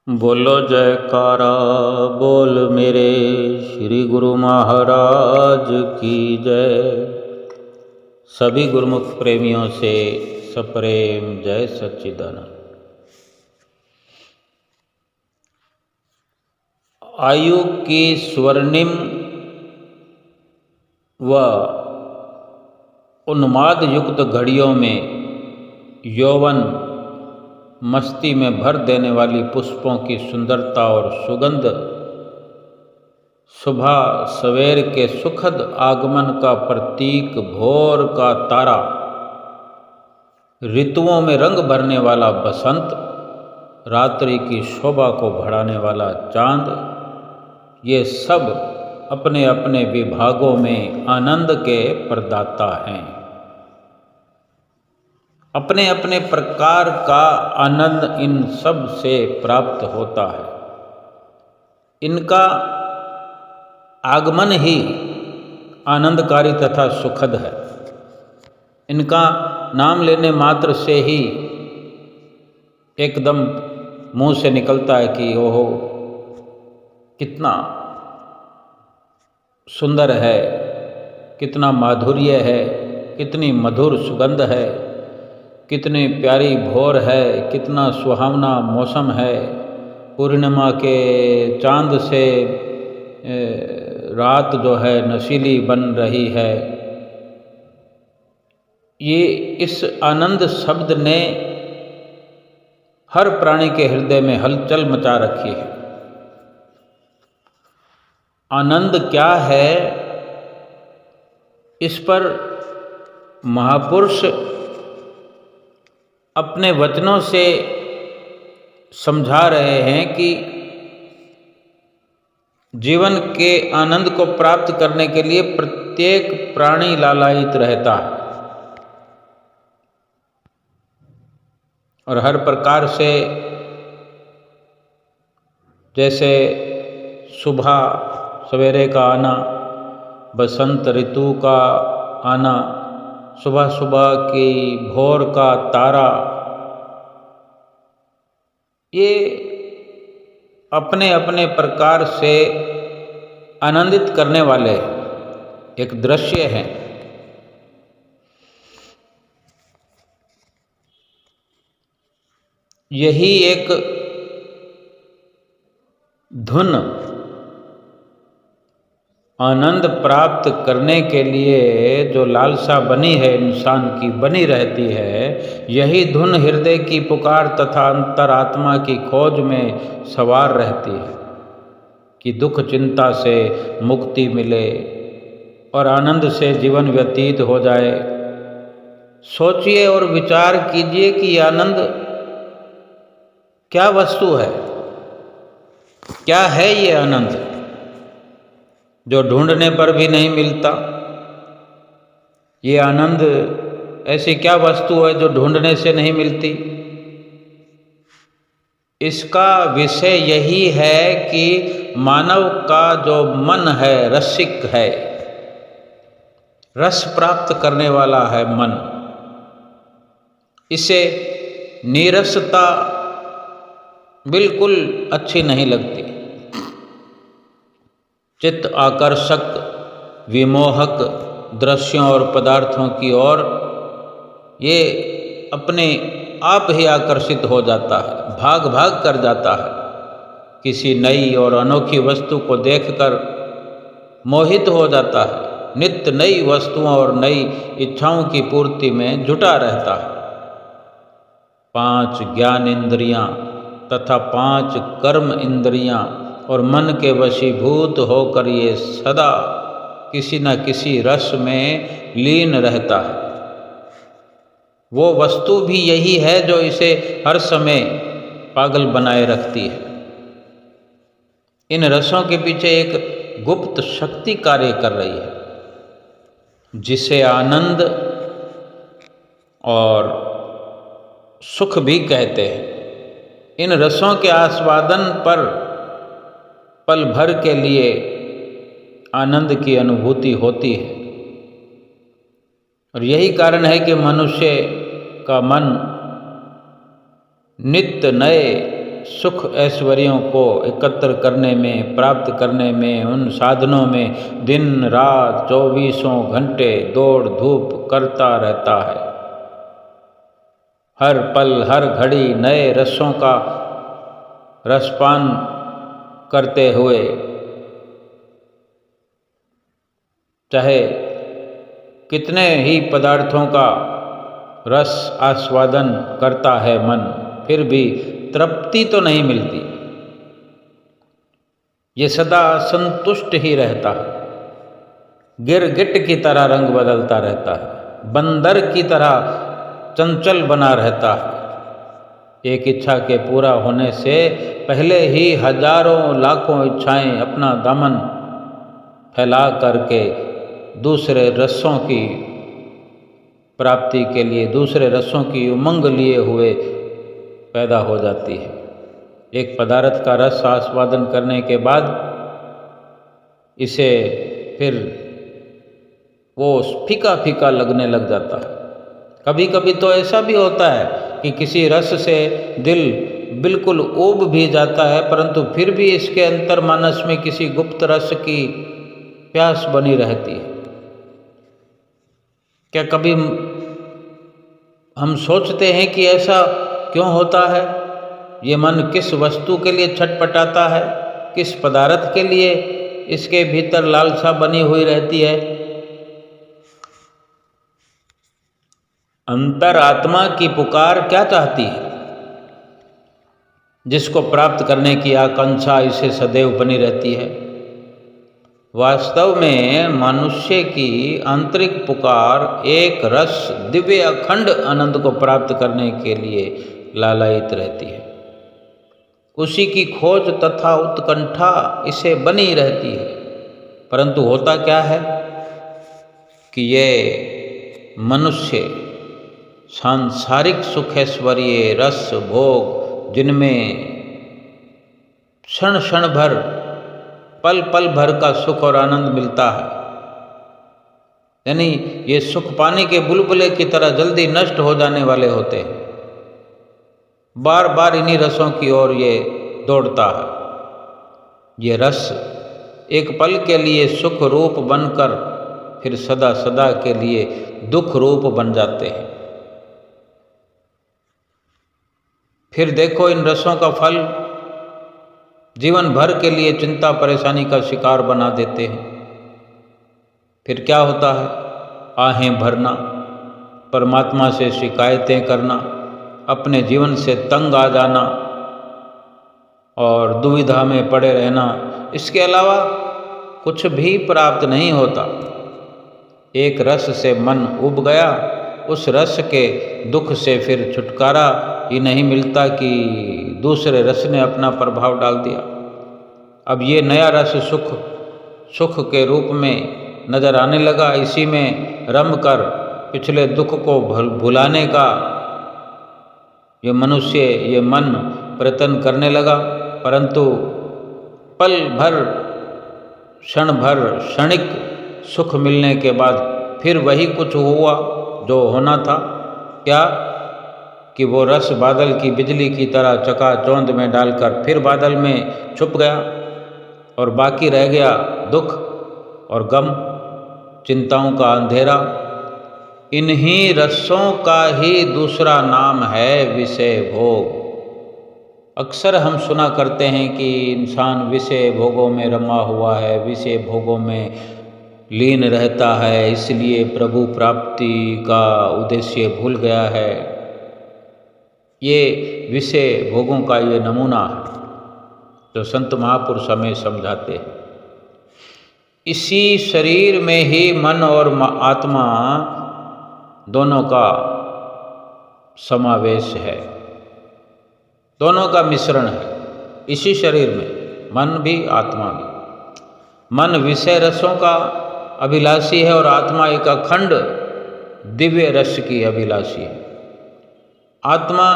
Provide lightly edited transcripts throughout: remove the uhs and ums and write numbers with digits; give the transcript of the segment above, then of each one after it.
बोलो जयकारा बोल मेरे श्री गुरु महाराज की जय। सभी गुरुमुख प्रेमियों से सप्रेम जय सच्चिदानंद। आयु की स्वर्णिम व उन्माद युक्त घड़ियों में यौवन मस्ती में भर देने वाली पुष्पों की सुंदरता और सुगंध सुबह सवेर के सुखद आगमन का प्रतीक, भोर का तारा, ऋतुओं में रंग भरने वाला बसंत, रात्रि की शोभा को बढ़ाने वाला चांद, ये सब अपने अपने विभागों में आनंद के प्रदाता हैं। अपने अपने प्रकार का आनंद इन सब से प्राप्त होता है। इनका आगमन ही आनंदकारी तथा सुखद है। इनका नाम लेने मात्र से ही एकदम मुंह से निकलता है कि ओहो कितना सुंदर है, कितना माधुर्य है, कितनी मधुर सुगंध है, कितनी प्यारी भोर है, कितना सुहावना मौसम है। पूर्णिमा के चांद से रात जो है नशीली बन रही है। ये इस आनंद शब्द ने हर प्राणी के हृदय में हलचल मचा रखी है। आनंद क्या है, इस पर महापुरुष अपने वचनों से समझा रहे हैं कि जीवन के आनंद को प्राप्त करने के लिए प्रत्येक प्राणी लालायित रहता है और हर प्रकार से, जैसे सुबह सवेरे का आना, बसंत ऋतु का आना, सुबह सुबह की भोर का तारा, ये अपने अपने प्रकार से आनंदित करने वाले एक दृश्य हैं। यही एक धुन आनंद प्राप्त करने के लिए जो लालसा बनी है इंसान की, बनी रहती है, यही धुन हृदय की पुकार तथा अंतरात्मा की खोज में सवार रहती है कि दुख चिंता से मुक्ति मिले और आनंद से जीवन व्यतीत हो जाए। सोचिए और विचार कीजिए कि आनंद क्या वस्तु है, क्या है ये आनंद जो ढूंढने पर भी नहीं मिलता। ये आनंद ऐसी क्या वस्तु है जो ढूंढने से नहीं मिलती। इसका विषय यही है कि मानव का जो मन है रसिक है, रस प्राप्त करने वाला है मन। इसे नीरसता बिल्कुल अच्छी नहीं लगती। चित्त आकर्षक विमोहक दृश्यों और पदार्थों की ओर ये अपने आप ही आकर्षित हो जाता है, भाग भाग कर जाता है। किसी नई और अनोखी वस्तु को देखकर मोहित हो जाता है, नित्य नई वस्तुओं और नई इच्छाओं की पूर्ति में जुटा रहता है। 5 ज्ञान इंद्रियां तथा 5 कर्म इंद्रियां और मन के वशीभूत होकर ये सदा किसी न किसी रस में लीन रहता है। वो वस्तु भी यही है जो इसे हर समय पागल बनाए रखती है। इन रसों के पीछे एक गुप्त शक्ति कार्य कर रही है, जिसे आनंद और सुख भी कहते हैं। इन रसों के आस्वादन पर पल भर के लिए आनंद की अनुभूति होती है और यही कारण है कि मनुष्य का मन नित्य नए सुख ऐश्वर्यों को एकत्र करने में, प्राप्त करने में, उन साधनों में दिन रात 24 घंटे दौड़ धूप करता रहता है। हर पल हर घड़ी नए रसों का रसपान करते हुए, चाहे कितने ही पदार्थों का रस आस्वादन करता है मन, फिर भी तृप्ति तो नहीं मिलती। ये सदा संतुष्ट ही रहता है, गिरगिट की तरह रंग बदलता रहता है, बंदर की तरह चंचल बना रहता है। एक इच्छा के पूरा होने से पहले ही हजारों लाखों इच्छाएं अपना दामन फैला करके दूसरे रसों की प्राप्ति के लिए, दूसरे रसों की उमंग लिए हुए पैदा हो जाती है। एक पदार्थ का रस आस्वादन करने के बाद इसे फिर वो फीका फीका लगने लग जाता है। कभी कभी तो ऐसा भी होता है कि किसी रस से दिल बिल्कुल ऊब भी जाता है, परंतु फिर भी इसके अंतर्मानस में किसी गुप्त रस की प्यास बनी रहती है। क्या कभी हम सोचते हैं कि ऐसा क्यों होता है? ये मन किस वस्तु के लिए छटपटाता है, किस पदार्थ के लिए इसके भीतर लालसा बनी हुई रहती है? अंतरात्मा की पुकार क्या चाहती है, जिसको प्राप्त करने की आकांक्षा इसे सदैव बनी रहती है? वास्तव में मनुष्य की आंतरिक पुकार एक रस दिव्य अखंड आनंद को प्राप्त करने के लिए लालायित रहती है। उसी की खोज तथा उत्कंठा इसे बनी रहती है। परंतु होता क्या है कि ये मनुष्य सांसारिक सुख ऐश्वर्य रस भोग, जिनमें क्षण क्षण भर पल पल भर का सुख और आनंद मिलता है, यानी ये सुख पानी के बुलबुले की तरह जल्दी नष्ट हो जाने वाले होते हैं। बार बार इन्हीं रसों की ओर ये दौड़ता है। ये रस एक पल के लिए सुख रूप बनकर फिर सदा सदा के लिए दुख रूप बन जाते हैं। फिर देखो इन रसों का फल जीवन भर के लिए चिंता परेशानी का शिकार बना देते हैं। फिर क्या होता है? आहें भरना, परमात्मा से शिकायतें करना, अपने जीवन से तंग आ जाना और दुविधा में पड़े रहना, इसके अलावा कुछ भी प्राप्त नहीं होता। एक रस से मन उब गया, उस रस के दुख से फिर छुटकारा ही नहीं मिलता कि दूसरे रस ने अपना प्रभाव डाल दिया। अब ये नया रस सुख के रूप में नजर आने लगा। इसी में रम कर पिछले दुख को भुलाने का ये मनुष्य, ये मन प्रयत्न करने लगा। परंतु पल भर, क्षण भर, क्षणिक सुख मिलने के बाद फिर वही कुछ हुआ जो होना था। क्या कि वो रस बादल की बिजली की तरह चकाचौंध में डालकर फिर बादल में छुप गया और बाकी रह गया दुख और गम, चिंताओं का अंधेरा। इन्हीं रसों का ही दूसरा नाम है विषय भोग। अक्सर हम सुना करते हैं कि इंसान विषय भोगों में रमा हुआ है, विषय भोगों में लीन रहता है, इसलिए प्रभु प्राप्ति का उद्देश्य भूल गया है। ये विषय भोगों का ये नमूना है जो संत महापुरुष हमें समझाते हैं। इसी शरीर में ही मन और आत्मा दोनों का समावेश है, दोनों का मिश्रण है इसी शरीर में, मन भी आत्मा भी। मन विषय रसों का अभिलाषी है और आत्मा एक अखंड दिव्य रस की अभिलाषी है। आत्मा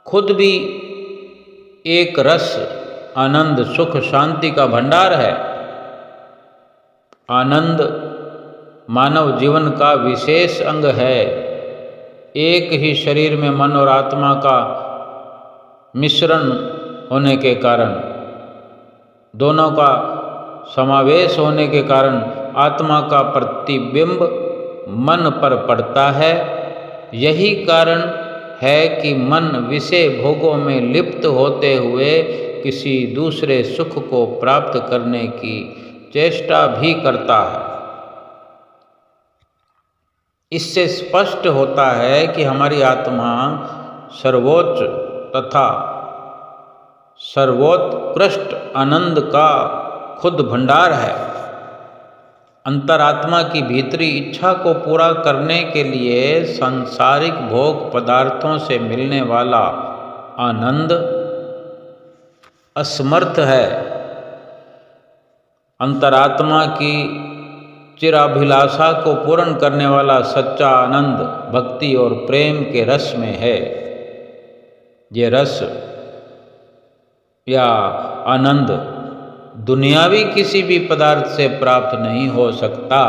खुद भी एक रस, आनंद, सुख, शांति का भंडार है। आनंद मानव जीवन का विशेष अंग है। एक ही शरीर में मन और आत्मा का मिश्रण होने के कारण, दोनों का समावेश होने के कारण आत्मा का प्रतिबिंब मन पर पड़ता है। यही कारण है कि मन विषय भोगों में लिप्त होते हुए किसी दूसरे सुख को प्राप्त करने की चेष्टा भी करता है। इससे स्पष्ट होता है कि हमारी आत्मा सर्वोच्च तथा सर्वोत्कृष्ट आनंद का खुद भंडार है। अंतरात्मा की भीतरी इच्छा को पूरा करने के लिए सांसारिक भोग पदार्थों से मिलने वाला आनंद असमर्थ है। अंतरात्मा की चिराभिलाषा को पूर्ण करने वाला सच्चा आनंद भक्ति और प्रेम के रस में है। ये रस या आनंद दुनियावी किसी भी पदार्थ से प्राप्त नहीं हो सकता।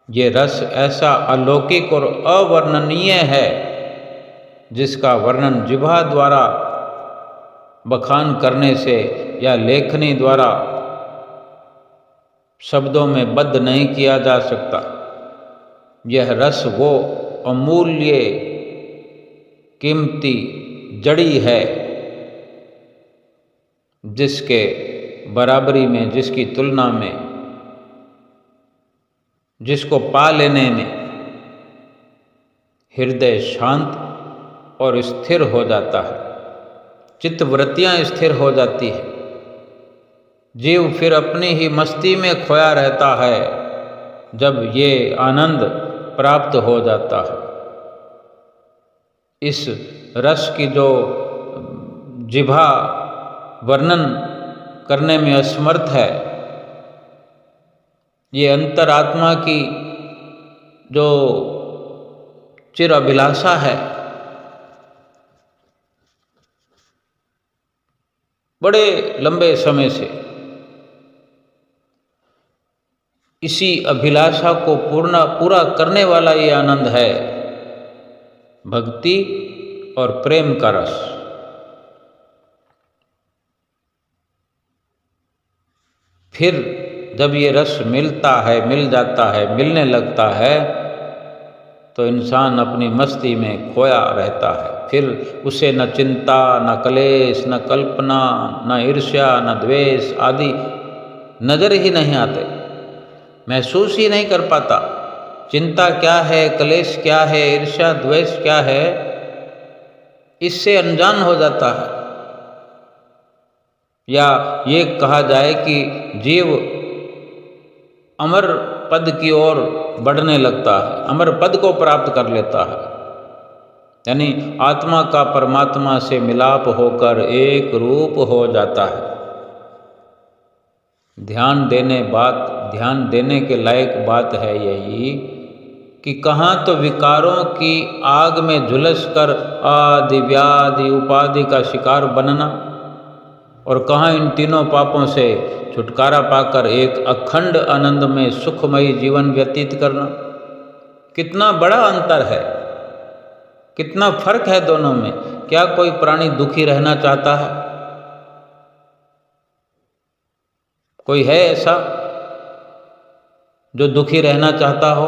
ये रस ऐसा अलौकिक और अवर्णनीय है जिसका वर्णन जिह्वा द्वारा बखान करने से या लेखनी द्वारा शब्दों में बद्ध नहीं किया जा सकता। यह रस वो अमूल्य कीमती जड़ी है जिसके बराबरी में, जिसकी तुलना में, जिसको पा लेने में हृदय शांत और स्थिर हो जाता है, चित्तवृत्तियां स्थिर हो जाती है, जीव फिर अपनी ही मस्ती में खोया रहता है जब ये आनंद प्राप्त हो जाता है। इस रस की जो जिह्वा वर्णन करने में असमर्थ है, ये अंतरात्मा की जो चिर अभिलाषा है, बड़े लंबे समय से इसी अभिलाषा को पूरा करने वाला ये आनंद है भक्ति और प्रेम का रस। फिर जब ये रस मिलता है, मिल जाता है, मिलने लगता है, तो इंसान अपनी मस्ती में खोया रहता है। फिर उसे न चिंता, न कलेश, न कल्पना, न ईर्ष्या, न द्वेष आदि नजर ही नहीं आते, महसूस ही नहीं कर पाता। चिंता क्या है, कलेश क्या है, ईर्ष्या द्वेष क्या है, इससे अनजान हो जाता है। या ये कहा जाए कि जीव अमर पद की ओर बढ़ने लगता है, अमर पद को प्राप्त कर लेता है, यानी आत्मा का परमात्मा से मिलाप होकर एक रूप हो जाता है। ध्यान देने के लायक बात है यही कि कहाँ तो विकारों की आग में झुलस कर आदि व्याधि उपाधि का शिकार बनना, और कहाँ इन तीनों पापों से छुटकारा पाकर एक अखंड आनंद में सुखमयी जीवन व्यतीत करना। कितना बड़ा अंतर है, कितना फर्क है दोनों में। क्या कोई प्राणी दुखी रहना चाहता है? कोई है ऐसा जो दुखी रहना चाहता हो?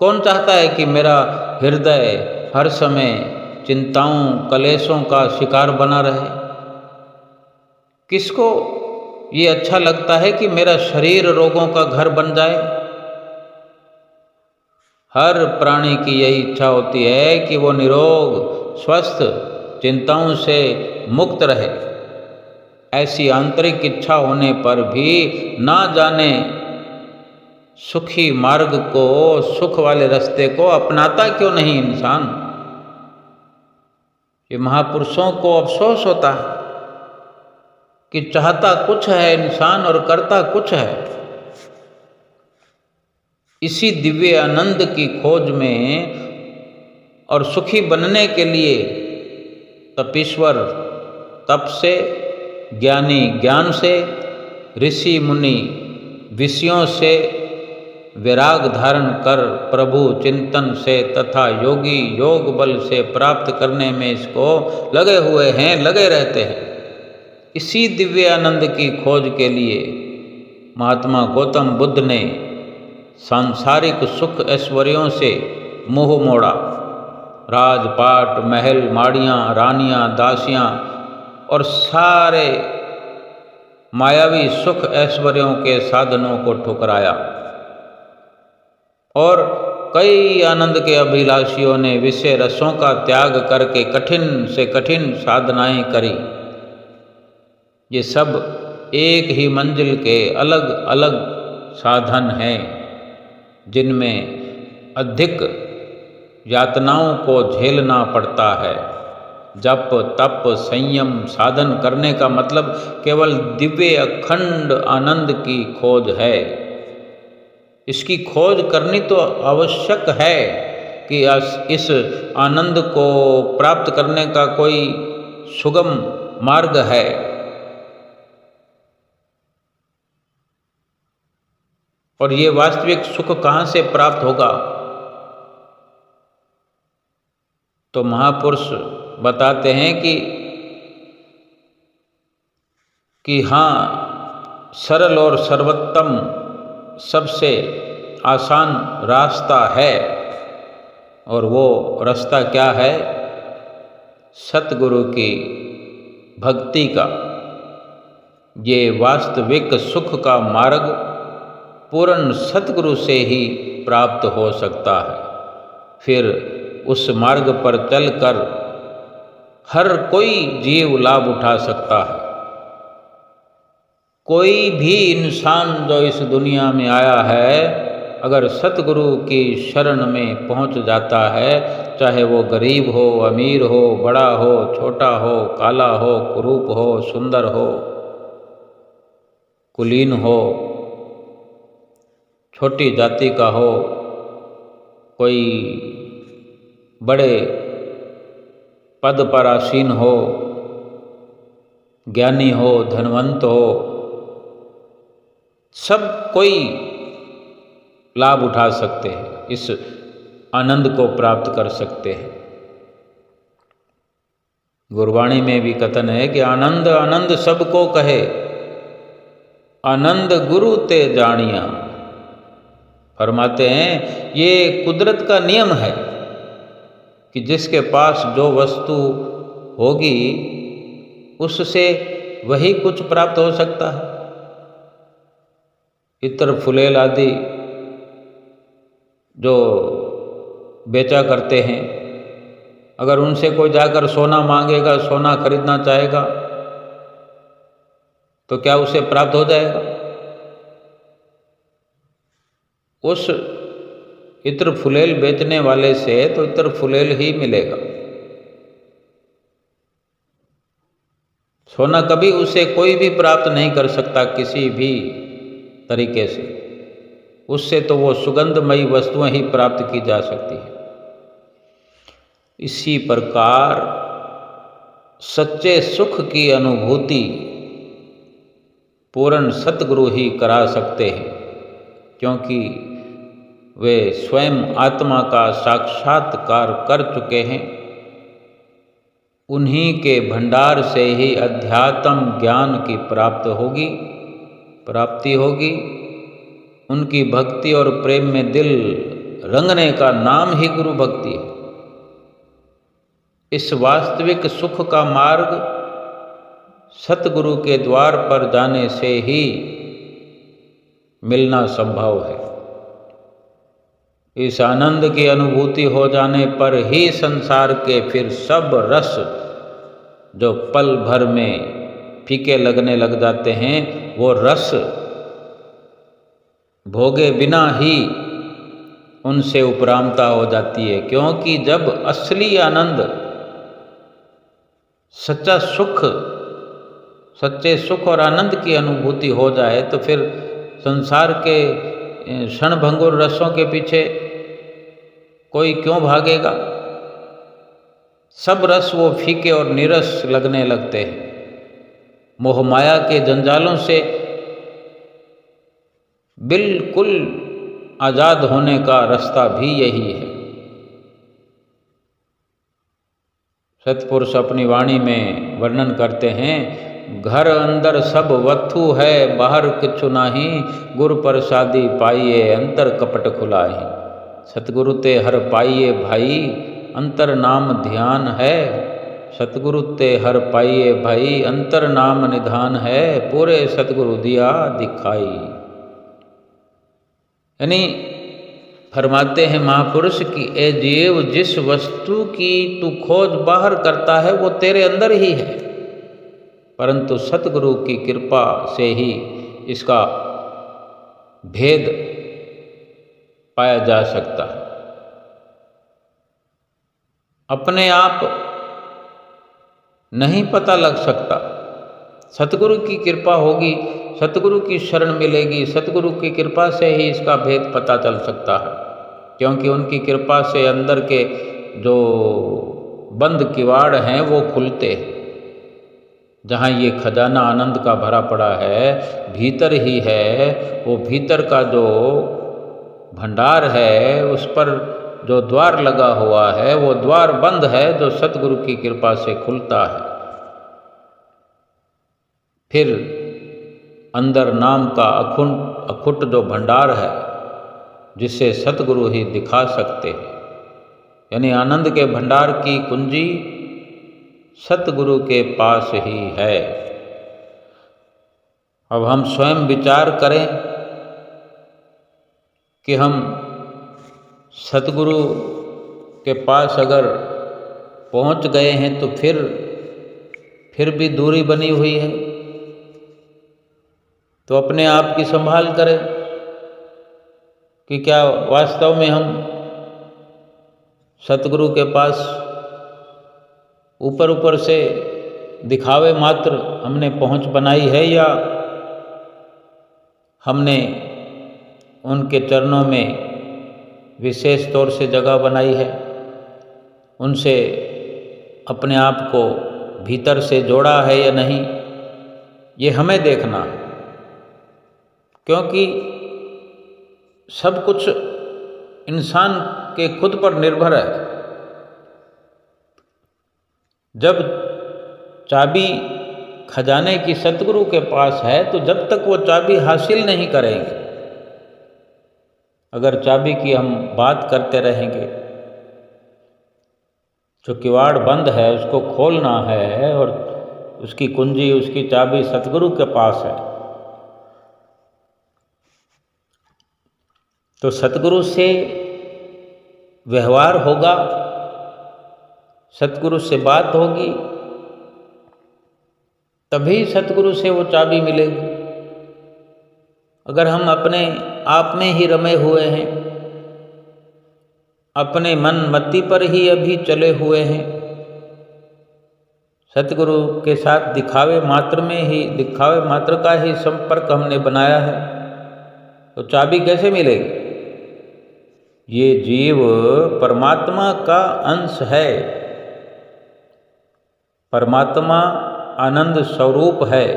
कौन चाहता है कि मेरा हृदय हर समय चिंताओं कलेशों का शिकार बना रहे? किसको ये अच्छा लगता है कि मेरा शरीर रोगों का घर बन जाए? हर प्राणी की यही इच्छा होती है कि वो निरोग, स्वस्थ, चिंताओं से मुक्त रहे। ऐसी आंतरिक इच्छा होने पर भी ना जाने सुखी मार्ग को, सुख वाले रास्ते को अपनाता क्यों नहीं इंसान। ये महापुरुषों को अफसोस होता है कि चाहता कुछ है इंसान और करता कुछ है। इसी दिव्य आनंद की खोज में और सुखी बनने के लिए तपीश्वर तप से, ज्ञानी ज्ञान से, ऋषि मुनि विषयों से विराग धारण कर प्रभु चिंतन से तथा योगी योग बल से प्राप्त करने में इसको लगे हुए हैं, लगे रहते हैं। इसी दिव्य आनंद की खोज के लिए महात्मा गौतम बुद्ध ने सांसारिक सुख ऐश्वर्यों से मोह मोड़ा। राजपाट, महल, माड़ियाँ, रानियाँ, दासियाँ और सारे मायावी सुख ऐश्वर्यों के साधनों को ठुकराया और कई आनंद के अभिलाषियों ने विषय रसों का त्याग करके कठिन से कठिन साधनाएं करी। ये सब एक ही मंजिल के अलग अलग साधन हैं, जिनमें अधिक यातनाओं को झेलना पड़ता है। जप, तप, संयम साधन करने का मतलब केवल दिव्य अखंड आनंद की खोज है। इसकी खोज करनी तो आवश्यक है कि इस आनंद को प्राप्त करने का कोई सुगम मार्ग है। और ये वास्तविक सुख कहाँ से प्राप्त होगा? तो महापुरुष बताते हैं कि हाँ, सरल और सर्वोत्तम सबसे आसान रास्ता है। और वो रास्ता क्या है? सतगुरु की भक्ति का। ये वास्तविक सुख का मार्ग पूर्ण सतगुरु से ही प्राप्त हो सकता है। फिर उस मार्ग पर चलकर हर कोई जीव लाभ उठा सकता है। कोई भी इंसान जो इस दुनिया में आया है, अगर सतगुरु की शरण में पहुंच जाता है, चाहे वो गरीब हो, अमीर हो, बड़ा हो, छोटा हो, काला हो, कुरूप हो, सुंदर हो, कुलीन हो, छोटी जाति का हो, कोई बड़े पद पर आसीन हो, ज्ञानी हो, धनवंत हो, सब कोई लाभ उठा सकते हैं, इस आनंद को प्राप्त कर सकते हैं। गुरबाणी में भी कथन है कि आनंद आनंद सबको कहे, आनंद गुरु ते जानिया। फरमाते हैं ये कुदरत का नियम है कि जिसके पास जो वस्तु होगी उससे वही कुछ प्राप्त हो सकता है। इत्र फुलेल आदि जो बेचा करते हैं, अगर उनसे कोई जाकर सोना मांगेगा, सोना खरीदना चाहेगा, तो क्या उसे प्राप्त हो जाएगा? उस इत्र फुलेल बेचने वाले से तो इत्र फुलेल ही मिलेगा। सोना कभी उसे कोई भी प्राप्त नहीं कर सकता किसी भी तरीके से। उससे तो वो सुगंधमयी वस्तुएं ही प्राप्त की जा सकती है। इसी प्रकार सच्चे सुख की अनुभूति पूर्ण सतगुरु ही करा सकते हैं, क्योंकि वे स्वयं आत्मा का साक्षात्कार कर चुके हैं। उन्हीं के भंडार से ही अध्यात्म ज्ञान की प्राप्ति होगी। उनकी भक्ति और प्रेम में दिल रंगने का नाम ही गुरु भक्ति है। इस वास्तविक सुख का मार्ग सतगुरु के द्वार पर जाने से ही मिलना संभव है। इस आनंद की अनुभूति हो जाने पर ही संसार के फिर सब रस जो पल भर में फीके लगने लग जाते हैं, वो रस भोगे बिना ही उनसे उपरामता हो जाती है। क्योंकि जब असली आनंद, सच्चा सुख, सच्चे सुख और आनंद की अनुभूति हो जाए तो फिर संसार के क्षणभंगुर रसों के पीछे कोई क्यों भागेगा? सब रस वो फीके और नीरस लगने लगते हैं। मोह माया के जंजालों से बिल्कुल आज़ाद होने का रास्ता भी यही है। सतपुरुष अपनी वाणी में वर्णन करते हैं, घर अंदर सब वत्थु है, बाहर किछु नाही, गुर प्रसादी पाइए अंतर कपट खुलाही। सतगुरु ते हर पाइए भाई, अंतर नाम ध्यान है। सतगुरु ते हर पाइए भाई, अंतर नाम निधान है, पूरे सतगुरु दिया दिखाई। यानी फरमाते हैं महापुरुष की, ए जीव, जिस वस्तु की तू खोज बाहर करता है वो तेरे अंदर ही है, परंतु सतगुरु की कृपा से ही इसका भेद पाया जा सकता है। अपने आप नहीं पता लग सकता, सतगुरु की कृपा होगी, सतगुरु की शरण मिलेगी, सतगुरु की कृपा से ही इसका भेद पता चल सकता है। क्योंकि उनकी कृपा से अंदर के जो बंद किवाड़ हैं वो खुलते हैं। जहाँ ये खजाना आनंद का भरा पड़ा है, भीतर ही है, वो भीतर का जो भंडार है उस पर जो द्वार लगा हुआ है वो द्वार बंद है, जो सतगुरु की कृपा से खुलता है। फिर अंदर नाम का अखुट जो भंडार है जिसे सतगुरु ही दिखा सकते हैं, यानी आनंद के भंडार की कुंजी सतगुरु के पास ही है। अब हम स्वयं विचार करें कि हम सतगुरु के पास अगर पहुंच गए हैं तो फिर भी दूरी बनी हुई है, तो अपने आप की संभाल करें कि क्या वास्तव में हम सतगुरु के पास ऊपर ऊपर से दिखावे मात्र हमने पहुंच बनाई है, या हमने उनके चरणों में विशेष तौर से जगह बनाई है, उनसे अपने आप को भीतर से जोड़ा है या नहीं, ये हमें देखना है। क्योंकि सब कुछ इंसान के खुद पर निर्भर है। जब चाबी खजाने की सतगुरु के पास है तो जब तक वो चाबी हासिल नहीं करेंगे, अगर चाबी की हम बात करते रहेंगे, जो किवाड़ बंद है उसको खोलना है और उसकी कुंजी, उसकी चाबी सतगुरु के पास है, तो सतगुरु से व्यवहार होगा, सतगुरु से बात होगी, तभी सतगुरु से वो चाबी मिलेगी। अगर हम अपने आप में ही रमे हुए हैं, अपने मन मति पर ही अभी चले हुए हैं, सतगुरु के साथ दिखावे मात्र का ही संपर्क हमने बनाया है, तो चाबी कैसे मिलेगी? ये जीव परमात्मा का अंश है, परमात्मा आनंद स्वरूप है,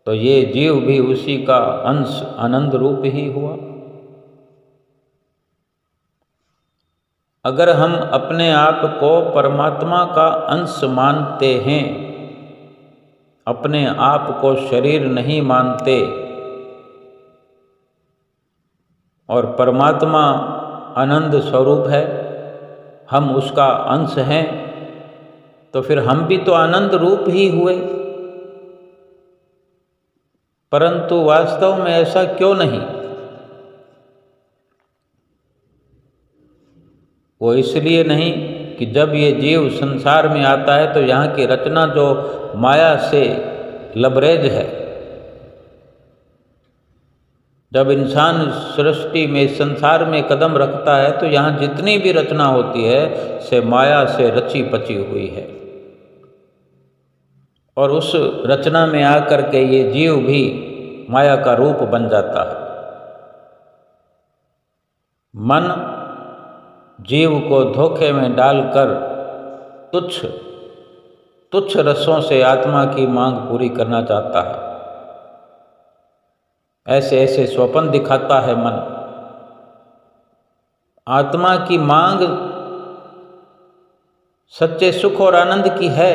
तो ये जीव भी उसी का अंश आनंद रूप ही हुआ। अगर हम अपने आप को परमात्मा का अंश मानते हैं, अपने आप को शरीर नहीं मानते, और परमात्मा आनंद स्वरूप है, हम उसका अंश हैं, तो फिर हम भी तो आनंद रूप ही हुए। परंतु वास्तव में ऐसा क्यों नहीं? वो इसलिए नहीं कि जब ये जीव संसार में आता है तो यहाँ की रचना जो माया से लबरेज है, जब इंसान सृष्टि में, संसार में कदम रखता है तो यहाँ जितनी भी रचना होती है से माया से रची पची हुई है, और उस रचना में आकर के ये जीव भी माया का रूप बन जाता है। मन जीव को धोखे में डालकर तुच्छ रसों से आत्मा की मांग पूरी करना चाहता है। ऐसे ऐसे स्वप्न दिखाता है मन। आत्मा की मांग सच्चे सुख और आनंद की है,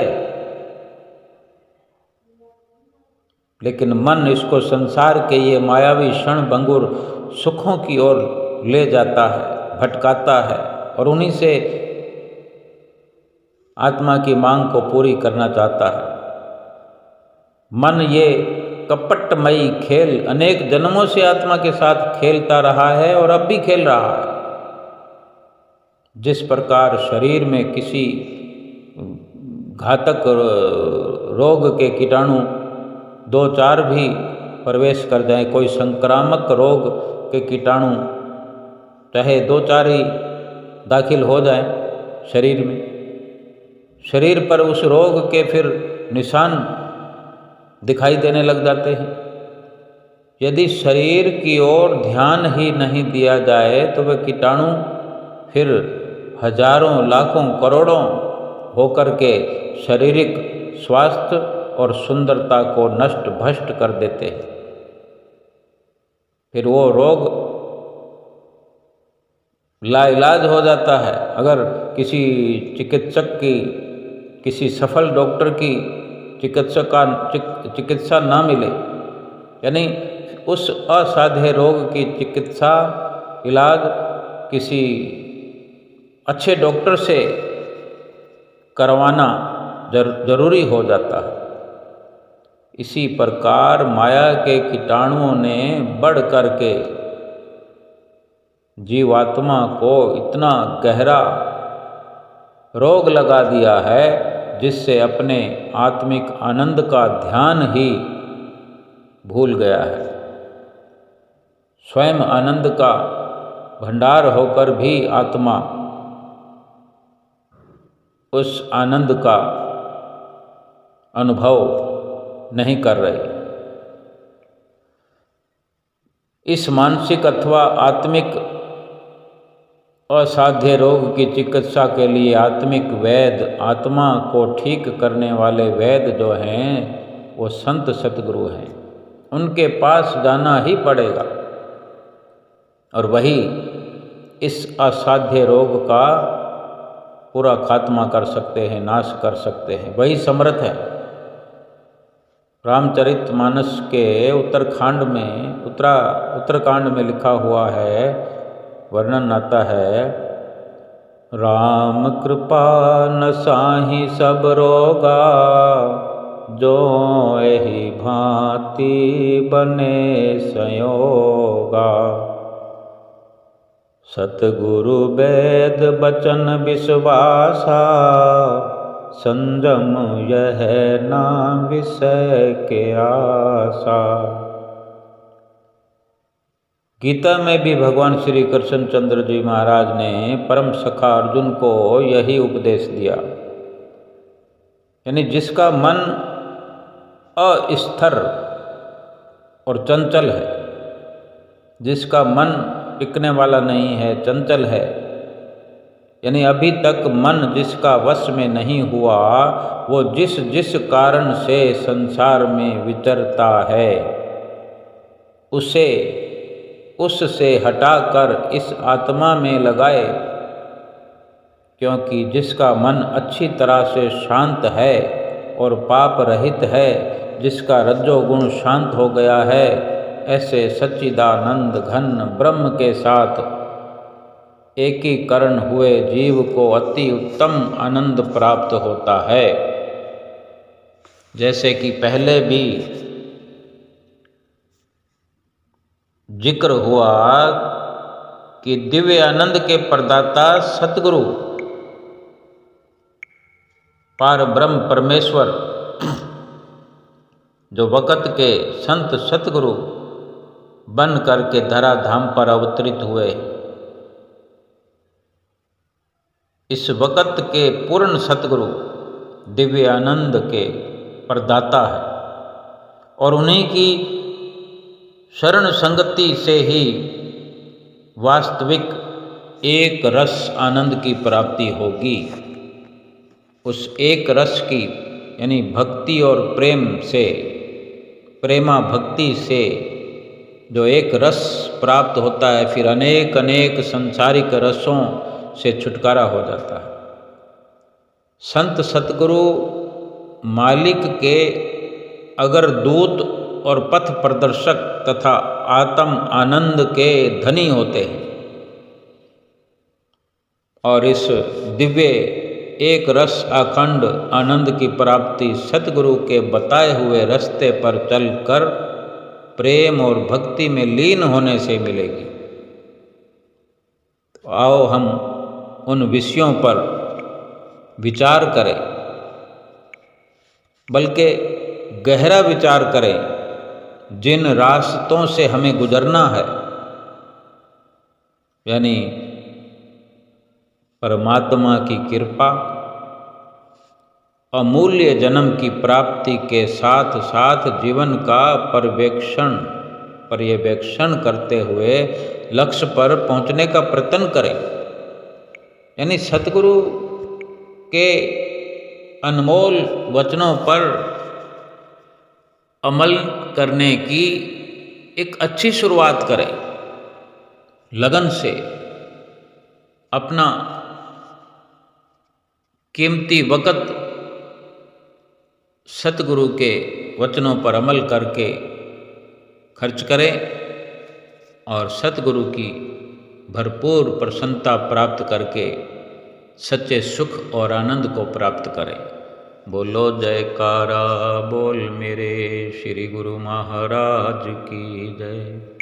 लेकिन मन इसको संसार के ये मायावी क्षण भंगुर सुखों की ओर ले जाता है, भटकाता है, और उन्हीं से आत्मा की मांग को पूरी करना चाहता है। मन ये कपटमयी खेल अनेक जन्मों से आत्मा के साथ खेलता रहा है और अब भी खेल रहा है। जिस प्रकार शरीर में किसी घातक रोग के कीटाणु 2-4 भी प्रवेश कर जाए, कोई संक्रामक रोग के कीटाणु चाहे 2-4 ही दाखिल हो जाए शरीर में, शरीर पर उस रोग के फिर निशान दिखाई देने लग जाते हैं। यदि शरीर की ओर ध्यान ही नहीं दिया जाए तो वह कीटाणु फिर हजारों लाखों करोड़ों होकर के शारीरिक स्वास्थ्य और सुंदरता को नष्ट भ्रष्ट कर देते हैं। फिर वो रोग लाइलाज हो जाता है। अगर किसी चिकित्सक की, किसी सफल डॉक्टर की चिकित्सा ना मिले, यानी उस असाध्य रोग की चिकित्सा इलाज किसी अच्छे डॉक्टर से करवाना जरूरी हो जाता है। इसी प्रकार माया के कीटाणुओं ने बढ़ करके जीवात्मा को इतना गहरा रोग लगा दिया है जिससे अपने आत्मिक आनंद का ध्यान ही भूल गया है। स्वयं आनंद का भंडार होकर भी आत्मा उस आनंद का अनुभव नहीं कर रही। इस मानसिक अथवा आत्मिक असाध्य रोग की चिकित्सा के लिए आत्मिक वैद्य, आत्मा को ठीक करने वाले वैद्य जो हैं वो संत सतगुरु हैं, उनके पास जाना ही पड़ेगा और वही इस असाध्य रोग का पूरा खात्मा कर सकते हैं, नाश कर सकते हैं, वही समर्थ है। रामचरितमानस के उत्तरकांड में लिखा हुआ है, वर्णन आता है, राम कृपा न साहि सब रोगा, जो एहि भांति बने संयोगा। सतगुरु वेद बचन विश्वासा, संजम यह ना विषय के आशा। गीता में भी भगवान श्री कृष्ण चंद्र जी महाराज ने परम सखा अर्जुन को यही उपदेश दिया, यानी जिसका मन अस्थिर और चंचल है, जिसका मन टिकने वाला नहीं है, चंचल है, यानी अभी तक मन जिसका वश में नहीं हुआ, वो जिस जिस कारण से संसार में विचरता है उससे हटाकर इस आत्मा में लगाए। क्योंकि जिसका मन अच्छी तरह से शांत है और पाप रहित है, जिसका रज्जोगुण शांत हो गया है, ऐसे सच्चिदानंद घन ब्रह्म के साथ एकीकरण हुए जीव को अति उत्तम आनंद प्राप्त होता है। जैसे कि पहले भी जिक्र हुआ कि दिव्य आनंद के प्रदाता सतगुरु पार ब्रह्म परमेश्वर जो वक़्त के संत सतगुरु बन करके धरा धाम पर अवतरित हुए, इस वक़्त के पूर्ण सतगुरु दिव्य आनंद के प्रदाता है और उन्हीं की शरण संगति से ही वास्तविक एक रस आनंद की प्राप्ति होगी। उस एक रस की यानी भक्ति और प्रेम से, प्रेमा भक्ति से जो एक रस प्राप्त होता है फिर अनेक अनेक संसारिक रसों से छुटकारा हो जाता है। संत सतगुरु मालिक के अगर दूत और पथ प्रदर्शक तथा आत्म आनंद के धनी होते हैं और इस दिव्य एक रस अखंड आनंद की प्राप्ति सतगुरु के बताए हुए रास्ते पर चलकर प्रेम और भक्ति में लीन होने से मिलेगी। तो आओ हम उन विषयों पर विचार करें, बल्कि गहरा विचार करें जिन रास्तों से हमें गुजरना है, यानी परमात्मा की कृपा, अमूल्य जन्म की प्राप्ति के साथ साथ जीवन का पर्यवेक्षण करते हुए लक्ष्य पर पहुंचने का प्रयत्न करें। यानी सतगुरु के अनमोल वचनों पर अमल करने की एक अच्छी शुरुआत करें। लगन से अपना कीमती वक़्त सतगुरु के वचनों पर अमल करके खर्च करें और सतगुरु की भरपूर प्रसन्नता प्राप्त करके सच्चे सुख और आनंद को प्राप्त करें। बोलो जयकारा बोल मेरे श्री गुरु महाराज की जय।